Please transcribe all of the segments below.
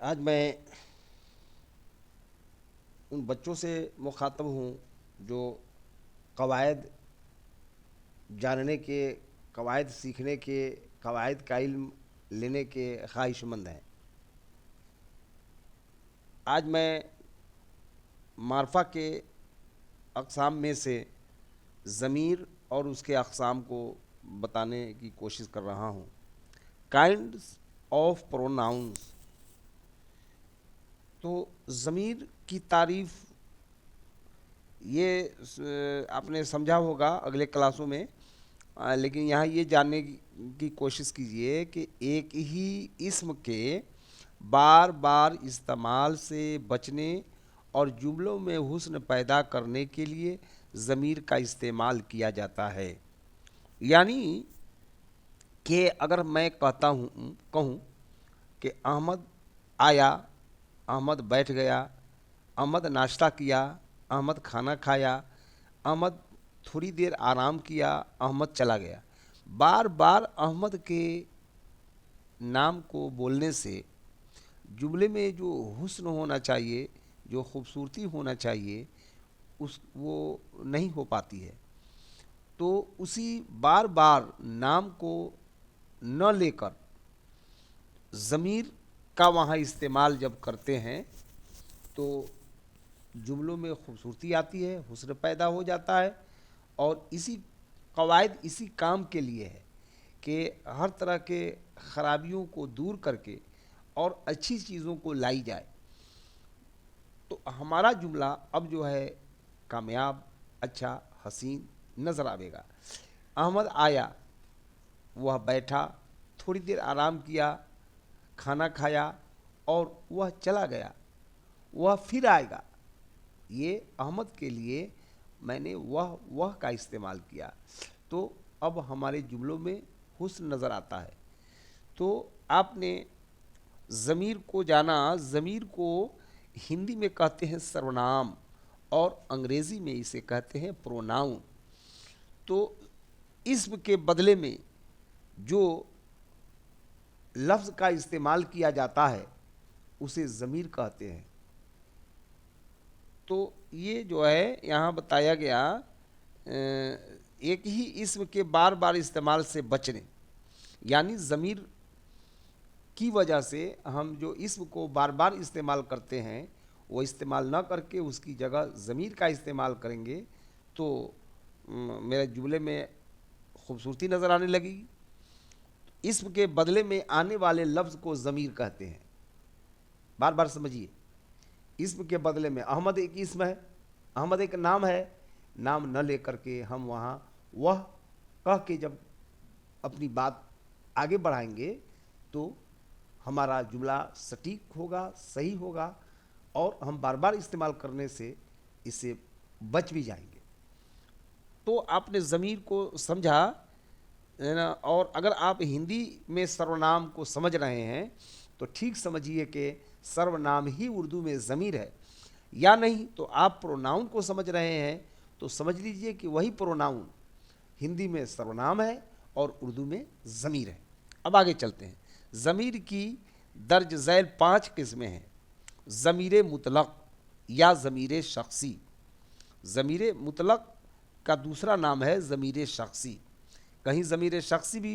आज मैं उन बच्चों से मुखातब हूँ जो कवायद जानने के, कवायद सीखने के, कवायद का इल्म लेने के ख्वाहिशमंद हैं। आज मैं मारफा के अक़साम में से ज़मीर और उसके अक़साम को बताने की कोशिश कर रहा हूँ। Kinds of pronouns. तो ज़मीर की तारीफ़ ये आपने समझा होगा अगले क्लासों में, लेकिन यहाँ ये जानने की कोशिश कीजिए कि एक ही इस्म के बार बार इस्तेमाल से बचने और जुमलों में हुस्न पैदा करने के लिए ज़मीर का इस्तेमाल किया जाता है। यानी कि अगर मैं कहूँ कि अहमद आया, अहमद बैठ गया, अहमद नाश्ता किया, अहमद खाना खाया, अहमद थोड़ी देर आराम किया, अहमद चला गया। बार बार अहमद के नाम को बोलने से जुमले में जो हुस्न होना चाहिए, जो खूबसूरती होना चाहिए, वो नहीं हो पाती है। तो उसी बार बार नाम को न लेकर ज़मीर का वहाँ इस्तेमाल जब करते हैं तो जुमलों में खूबसूरती आती है, हुस्न पैदा हो जाता है। और इसी कवायद इसी काम के लिए है कि हर तरह के ख़राबियों को दूर करके और अच्छी चीज़ों को लाई जाए। तो हमारा जुमला अब जो है कामयाब, अच्छा, हसीन नज़र आवेगा। अहमद आया, वह बैठा, थोड़ी देर आराम किया, खाना खाया और वह चला गया, वह फिर आएगा। ये अहमद के लिए मैंने वह का इस्तेमाल किया, तो अब हमारे जुमलों में हुस्न नज़र आता है। तो आपने ज़मीर को जाना। ज़मीर को हिंदी में कहते हैं सर्वनाम और अंग्रेज़ी में इसे कहते हैं प्रोनाउन। तो इस्म के बदले में जो लफ्ज़ का इस्तेमाल किया जाता है उसे ज़मीर कहते हैं। तो ये जो है यहाँ बताया गया, एक ही इस्म के बार बार इस्तेमाल से बचने, यानी ज़मीर की वजह से हम जो इस्म को बार बार इस्तेमाल करते हैं वो इस्तेमाल ना करके उसकी जगह ज़मीर का इस्तेमाल करेंगे तो मेरे जुमले में खूबसूरती नज़र आने लगेगी। इस्म के बदले में आने वाले लफ्ज़ को ज़मीर कहते हैं। बार बार समझिए, इस्म के बदले में अहमद एक इस्म है, अहमद एक नाम है, नाम न लेकर के हम वहाँ वह कह के जब अपनी बात आगे बढ़ाएंगे तो हमारा जुमला सटीक होगा, सही होगा और हम बार बार इस्तेमाल करने से इससे बच भी जाएंगे। तो आपने ज़मीर को समझा है ना। और अगर आप हिंदी में सर्वनाम को समझ रहे हैं तो ठीक समझिए कि सर्वनाम ही उर्दू में ज़मीर है, या नहीं तो आप प्रोनाउन को समझ रहे हैं तो समझ लीजिए कि वही प्रोनाउन हिंदी में सर्वनाम है और उर्दू में ज़मीर है। अब आगे चलते हैं। ज़मीर की दर्ज झैल 5 किस्में हैं। ज़मीर मुतलक या ज़मीर शख्सी। ज़मीर मुतलक का दूसरा नाम है ज़मीर शख्सी। कहीं ज़मीर शख्सी भी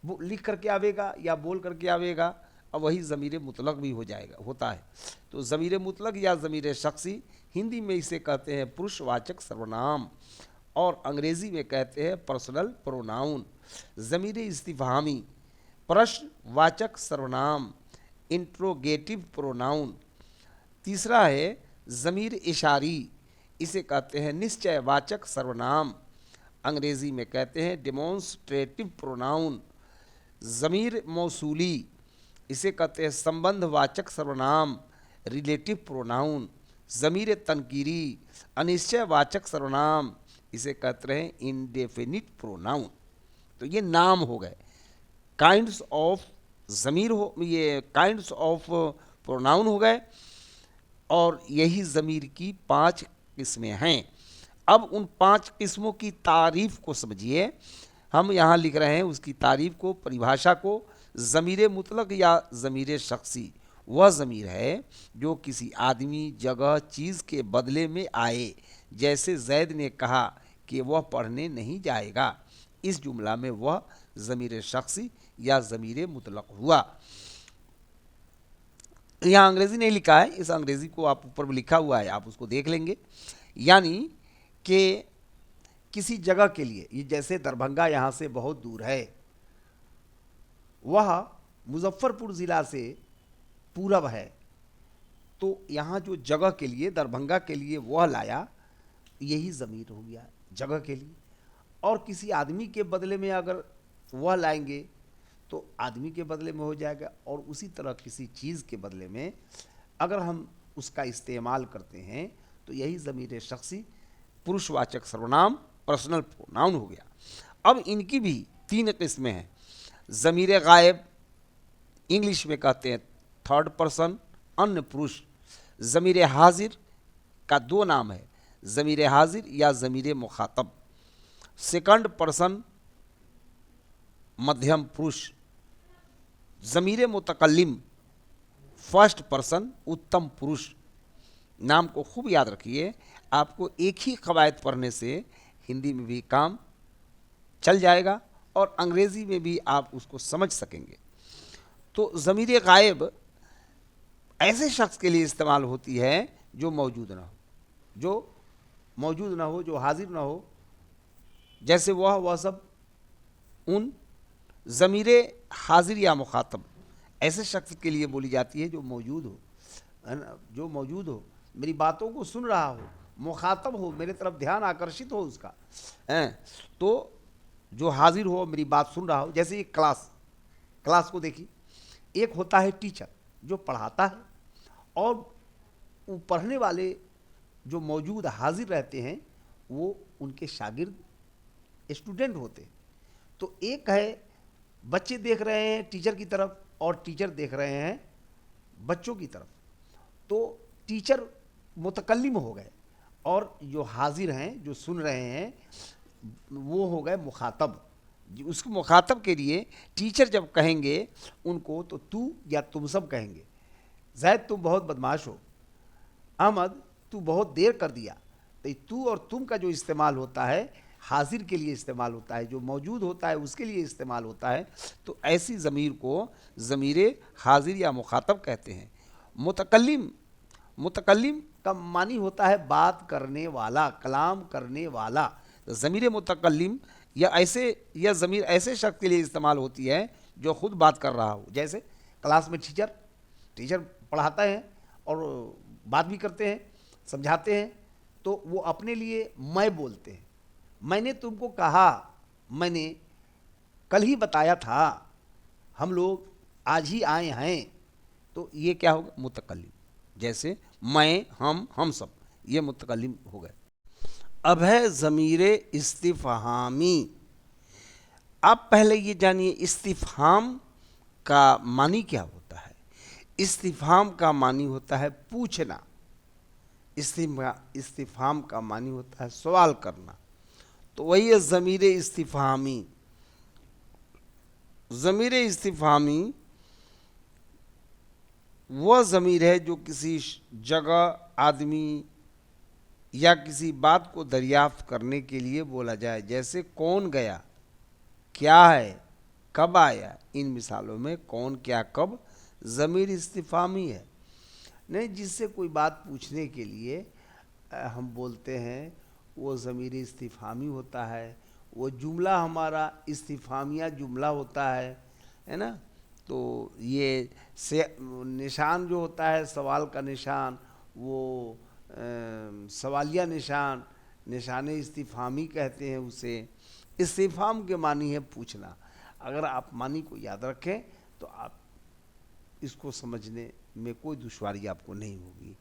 लिख करके आवेगा या बोल करके आवेगा, अब वही ज़मीर मुतलक भी हो जाएगा, होता है। तो ज़मीर मुतलक या ज़मीर शख्सी, हिंदी में इसे कहते हैं पुरुषवाचक सर्वनाम और अंग्रेज़ी में कहते हैं पर्सनल प्रोनाउन। ज़मीर इस्तिफ़हामी, प्रश्नवाचक सर्वनाम, इंट्रोगेटिव प्रोनाउन। तीसरा है ज़मीर इशारी, इसे कहते हैं निश्चयवाचक सर्वनाम, अंग्रेज़ी में कहते हैं डेमोन्स्ट्रेटिव प्रोनाउन। ज़मीर मौसूली, इसे कहते हैं संबंधवाचक सर्वनाम, रिलेटिव प्रोनाउन। ज़मीर तनकीरी, अनिश्चयवाचक सर्वनाम, इसे कहते हैं इंडेफिनिट प्रोनाउन। तो ये नाम हो गए, काइंड्स ऑफ ज़मीर हो, ये काइंड्स ऑफ प्रोनाउन हो गए और यही ज़मीर की 5 किस्में हैं। अब उन 5 किस्मों की तारीफ़ को समझिए। हम यहाँ लिख रहे हैं उसकी तारीफ़ को, परिभाषा को। ज़मीर मुतलक या ज़मीर शख्सी वह ज़मीर है जो किसी आदमी, जगह, चीज़ के बदले में आए। जैसे जैद ने कहा कि वह पढ़ने नहीं जाएगा। इस जुमला में वह ज़मीर शख्सी या ज़मीर मुतलक हुआ। यहाँ अंग्रेज़ी नहीं लिखा है, इस अंग्रेज़ी को आप ऊपर में लिखा हुआ है, आप उसको देख लेंगे। यानी कि किसी जगह के लिए, ये जैसे दरभंगा यहाँ से बहुत दूर है, वह मुजफ्फरपुर ज़िला से पूरब है, तो यहाँ जो जगह के लिए, दरभंगा के लिए वह लाया, यही ज़मीर हो गया जगह के लिए। और किसी आदमी के बदले में अगर वह लाएंगे तो आदमी के बदले में हो जाएगा। और उसी तरह किसी चीज़ के बदले में अगर हम उसका इस्तेमाल करते हैं तो यही ज़मीर शख्सी, पुरुषवाचक सर्वनाम, पर्सनल प्रोनाउन हो गया। अब इनकी भी 3 किस्में हैं। ज़मीर गायब, इंग्लिश में कहते हैं थर्ड पर्सन, अन्य पुरुष। ज़मीर हाजिर का 2 नाम है, ज़मीर हाजिर या ज़मीर मुखातब। सेकंड पर्सन मध्यम पुरुष। ज़मीर मुतकल्लिम फर्स्ट पर्सन उत्तम पुरुष। नाम को खूब याद रखिए, आपको एक ही कवायद पढ़ने से हिंदी में भी काम चल जाएगा और अंग्रेज़ी में भी आप उसको समझ सकेंगे। तो ज़मीर गायब ऐसे शख्स के लिए इस्तेमाल होती है जो मौजूद ना हो, जो मौजूद ना हो, जो हाजिर ना हो। जैसे वह सब, उन। ज़मीर हाजिर या मुखातब ऐसे शख्स के लिए बोली जाती है जो मौजूद हो, है ना, जो मौजूद हो, मेरी बातों को सुन रहा हो, मुखातब हो, मेरे तरफ ध्यान आकर्षित हो उसका, हैं, तो जो हाजिर हो, मेरी बात सुन रहा हो। जैसे एक क्लास को देखिए, एक होता है टीचर जो पढ़ाता है, और वो पढ़ने वाले जो मौजूद हाजिर रहते हैं वो उनके शागिर्द, स्टूडेंट होते हैं। तो एक है बच्चे देख रहे हैं टीचर की तरफ और टीचर देख रहे हैं बच्चों की तरफ, तो टीचर मुतकल्लिम हो गए और जो हाजिर हैं, जो सुन रहे हैं, वो हो गए मुखातब। उसको मुखातब के लिए टीचर जब कहेंगे उनको तो तू या तुम सब कहेंगे। जैद तुम बहुत बदमाश हो, अहमद तू बहुत देर कर दिया। तो तू और तुम का जो इस्तेमाल होता है हाजिर के लिए इस्तेमाल होता है, जो मौजूद होता है उसके लिए इस्तेमाल होता है। तो ऐसी ज़मीर को ज़मीर हाजिर या मुखातब कहते हैं। मुतकल्लिम का मानी होता है बात करने वाला, कलाम करने वाला। तो ज़मीर मुतकल्लिम या ज़मीर ऐसे शख्स के लिए इस्तेमाल होती है जो खुद बात कर रहा हो। जैसे क्लास में टीचर पढ़ाते हैं और बात भी करते हैं, समझाते हैं, तो वो अपने लिए मैं बोलते हैं। मैंने तुमको कहा, मैंने कल ही बताया था, हम लोग आज ही आए हैं। तो ये क्या होगा? मुतकल्लिम। जैसे मैं, हम सब, ये मुतकल्लिम हो गए। अब है ज़मीर इस्तिफ़हामी। आप पहले ये जानिए इस्तिफ़हाम का मानी क्या होता है। इस्तिफ़हाम का मानी होता है पूछना। इस्तिफ़हाम का मानी होता है सवाल करना। तो वही है ज़मीर इस्तिफ़हामी। ज़मीर इस्तिफ़हामी वह ज़मीर है जो किसी जगह, आदमी या किसी बात को दरियाफ्त करने के लिए बोला जाए। जैसे कौन गया, क्या है, कब आया। इन मिसालों में कौन, क्या, कब ज़मीर इस्तिफ़हामी है। नहीं, जिससे कोई बात पूछने के लिए हम बोलते हैं वो ज़मीर इस्तिफ़हामी होता है। वो जुमला हमारा इस्तिफ़हामिया जुमला होता है ना। तो ये से निशान जो होता है सवाल का निशान, वो सवालिया निशान, निशान इस्तिफ़हामी कहते हैं उसे। इस्तिफ़हाम के मानी है पूछना। अगर आप मानी को याद रखें तो आप इसको समझने में कोई दुश्वारी आपको नहीं होगी।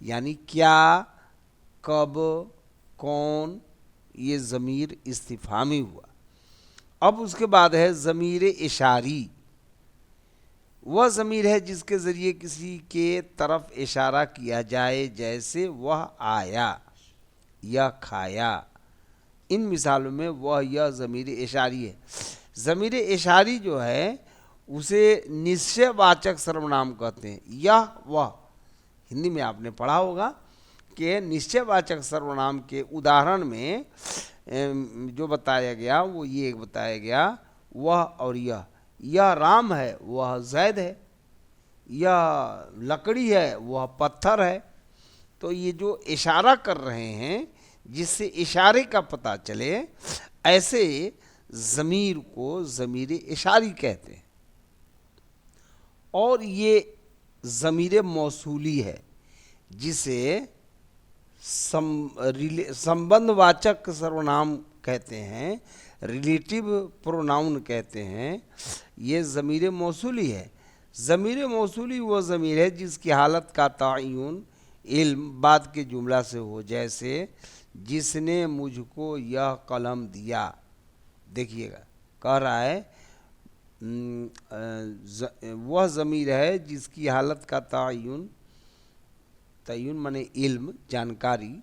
यानी क्या, कब, कौन, ये ज़मीर इस्तिफ़हामी हुआ। अब उसके बाद है ज़मीर इशारी। वह ज़मीर है जिसके ज़रिए किसी के तरफ इशारा किया जाए। जैसे वह आया या खाया। इन मिसालों में वह यह ज़मीर इशारी है। ज़मीर इशारी जो है उसे निश्चयवाचक सर्वनाम कहते हैं। यह वह, हिंदी में आपने पढ़ा होगा कि निश्चयवाचक सर्वनाम के उदाहरण में जो बताया गया वो ये बताया गया, वह और यह राम है, वह जैद है, यह लकड़ी है, वह पत्थर है। तो ये जो इशारा कर रहे हैं जिससे इशारे का पता चले, ऐसे ज़मीर को ज़मीर इशारी कहते हैं। और ये ज़मीर मौसूली है जिसे संबंधवाचक सर्वनाम कहते हैं, रिलेटिव प्रोनाउन कहते हैं। ये ज़मीर मौसूली है। ज़मीर मौसूली वो ज़मीर है जिसकी हालत का तयन इल्म बाद के जुमला से हो, जैसे जिसने मुझको यह कलम दिया। देखिएगा कह रहा है वह ज़मीर है जिसकी हालत का तयन माने इल्म, जानकारी,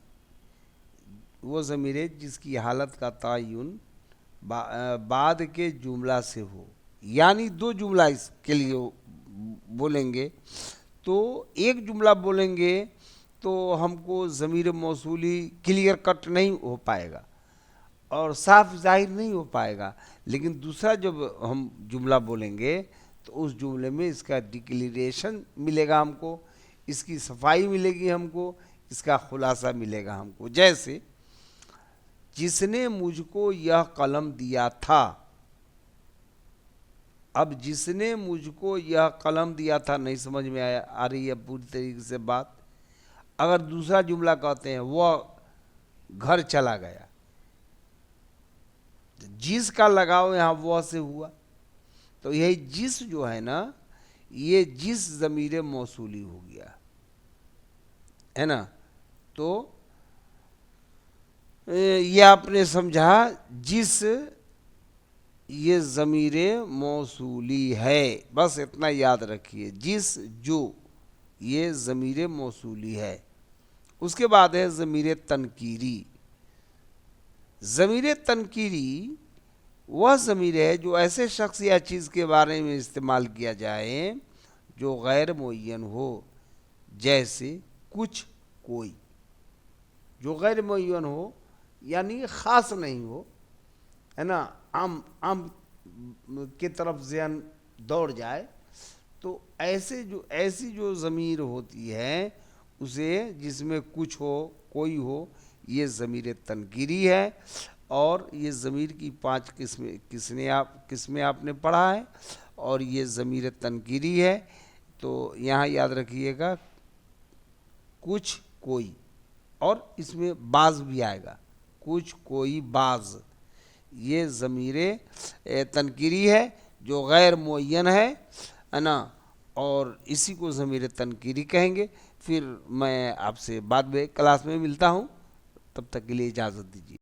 वो ज़मीर है जिसकी हालत का तयन बाद के जुमला से हो। यानी दो जुमला इसके लिए बोलेंगे, तो एक जुमला बोलेंगे तो हमको ज़मीर मौसूली क्लियर कट नहीं हो पाएगा और साफ जाहिर नहीं हो पाएगा। लेकिन दूसरा जब हम जुमला बोलेंगे तो उस जुमले में इसका डिक्लेरेशन मिलेगा हमको, इसकी सफाई मिलेगी हमको, इसका खुलासा मिलेगा हमको। जैसे जिसने मुझको यह कलम दिया था। अब जिसने मुझको यह कलम दिया था नहीं समझ में आ रही है पूरी तरीके से बात। अगर दूसरा जुमला कहते हैं वह घर चला गया, जिस का लगाव यहाँ वह से हुआ, तो यही जिस जो है ना, ये जिस ज़मीर मौसूली हो गया है ना। तो ये आपने समझा, जिस ये ज़मीर मौसूली है, बस इतना याद रखिए, जिस जो ये ज़मीर मौसूली है। उसके बाद है ज़मीर तनकीरी। ज़मीर तनकीरी वह ज़मीर है जो ऐसे शख्स या चीज़ के बारे में इस्तेमाल किया जाए जो गैर मुअय्यन हो, जैसे कुछ, कोई। जो गैर मुअय्यन हो यानी ख़ास नहीं हो, है ना, आम के तरफ ज़हन दौड़ जाए, तो ऐसी जो ज़मीर होती है उसे, जिसमें कुछ हो, कोई हो, ये ज़मीर तनकीरी है। और ये ज़मीर की 5 किस्में आपने पढ़ा है, और ये ज़मीर तनकीरी है। तो यहाँ याद रखिएगा कुछ, कोई, और इसमें बाज़ भी आएगा, कुछ, कोई, बाज़। ये ज़मीर तनकीरी है जो गैर मुअय्यन है ना, और इसी को ज़मीर तनकीरी कहेंगे। फिर मैं आपसे बाद में क्लास में मिलता हूँ, तब तक के लिए इजाज़त दीजिए।